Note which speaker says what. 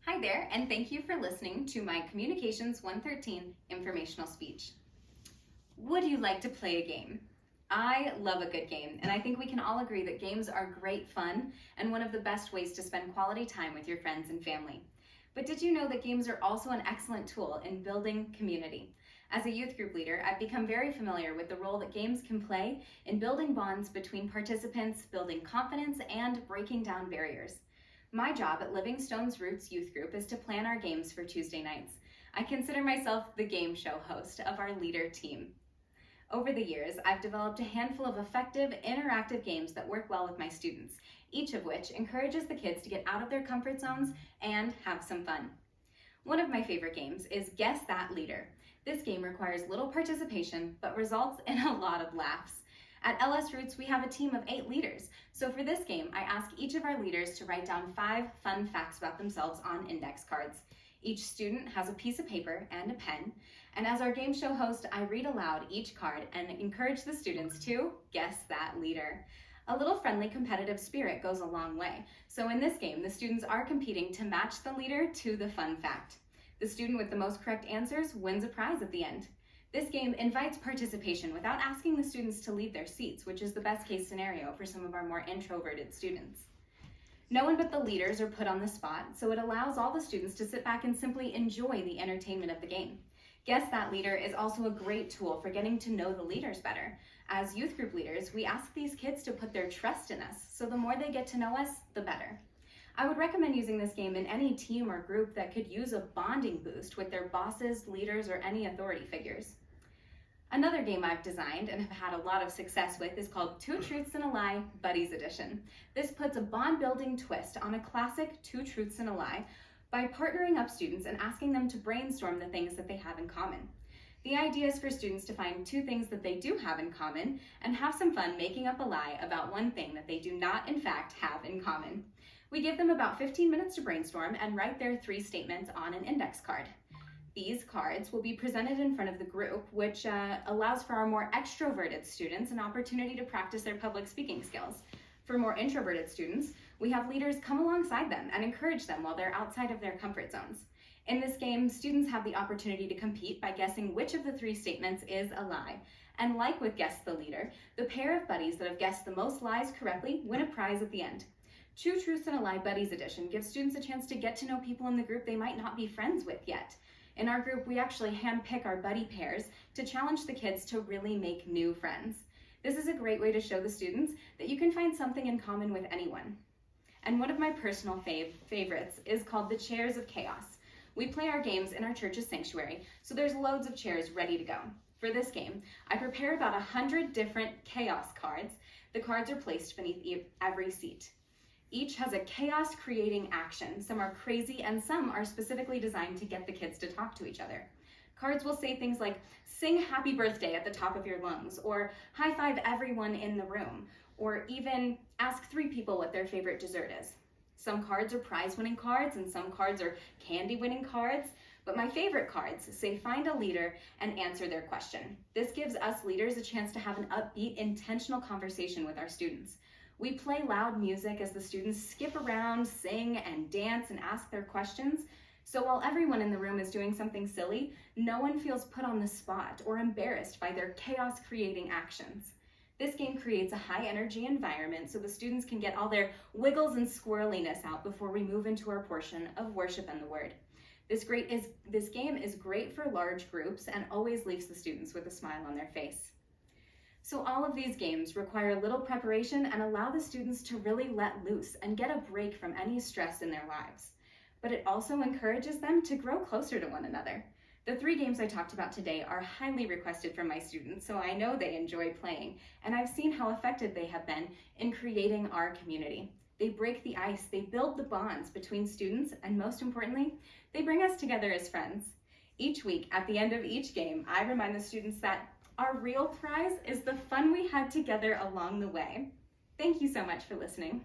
Speaker 1: Hi there, and thank you for listening to my Communications 113 informational speech. Would you like to play a game? I love a good game, and I think we can all agree that games are great fun and one of the best ways to spend quality time with your friends and family. But did you know that games are also an excellent tool in building community? As a youth group leader, I've become very familiar with the role that games can play in building bonds between participants, building confidence, and breaking down barriers. My job at Livingstone's Roots Youth Group is to plan our games for Tuesday nights. I consider myself the game show host of our leader team. Over the years, I've developed a handful of effective, interactive games that work well with my students, each of which encourages the kids to get out of their comfort zones and have some fun. One of my favorite games is Guess That Leader. This game requires little participation, but results in a lot of laughs. At LS Roots, we have a team of 8 leaders. So for this game, I ask each of our leaders to write down 5 fun facts about themselves on index cards. Each student has a piece of paper and a pen. And as our game show host, I read aloud each card and encourage the students to guess that leader. A little friendly competitive spirit goes a long way. So in this game, the students are competing to match the leader to the fun fact. The student with the most correct answers wins a prize at the end. This game invites participation without asking the students to leave their seats, which is the best case scenario for some of our more introverted students. No one but the leaders are put on the spot, so it allows all the students to sit back and simply enjoy the entertainment of the game. Guess That Leader is also a great tool for getting to know the leaders better. As youth group leaders, we ask these kids to put their trust in us, so the more they get to know us, the better. I would recommend using this game in any team or group that could use a bonding boost with their bosses, leaders, or any authority figures. Another game I've designed and have had a lot of success with is called Two Truths and a Lie Buddies Edition. This puts a bond-building twist on a classic Two Truths and a Lie by partnering up students and asking them to brainstorm the things that they have in common. The idea is for students to find 2 things that they do have in common and have some fun making up a lie about one thing that they do not in fact have in common. We give them about 15 minutes to brainstorm and write their 3 statements on an index card. These cards will be presented in front of the group, which allows for our more extroverted students an opportunity to practice their public speaking skills. For more introverted students, we have leaders come alongside them and encourage them while they're outside of their comfort zones. In this game, students have the opportunity to compete by guessing which of the 3 statements is a lie. And like with Guess the Leader, the pair of buddies that have guessed the most lies correctly win a prize at the end. Two Truths and a Lie Buddies Edition gives students a chance to get to know people in the group they might not be friends with yet. In our group, we actually handpick our buddy pairs to challenge the kids to really make new friends. This is a great way to show the students that you can find something in common with anyone. And one of my personal favorites is called the Chairs of Chaos. We play our games in our church's sanctuary, so there's loads of chairs ready to go. For this game, I prepare about 100 different chaos cards. The cards are placed beneath every seat. Each has a chaos-creating action. Some are crazy and some are specifically designed to get the kids to talk to each other. Cards will say things like, sing happy birthday at the top of your lungs, or high five everyone in the room, or even ask 3 people what their favorite dessert is. Some cards are prize-winning cards and some cards are candy-winning cards, but my favorite cards say find a leader and answer their question. This gives us leaders a chance to have an upbeat, intentional conversation with our students. We play loud music as the students skip around, sing, and dance and ask their questions. So while everyone in the room is doing something silly, no one feels put on the spot or embarrassed by their chaos-creating actions. This game creates a high-energy environment so the students can get all their wiggles and squirreliness out before we move into our portion of worship and the word. This game is great for large groups and always leaves the students with a smile on their face. So all of these games require little preparation and allow the students to really let loose and get a break from any stress in their lives. But it also encourages them to grow closer to one another. The 3 games I talked about today are highly requested from my students, so I know they enjoy playing, and I've seen how effective they have been in creating our community. They break the ice, they build the bonds between students, and most importantly, they bring us together as friends. Each week, at the end of each game, I remind the students that our real prize is the fun we had together along the way. Thank you so much for listening.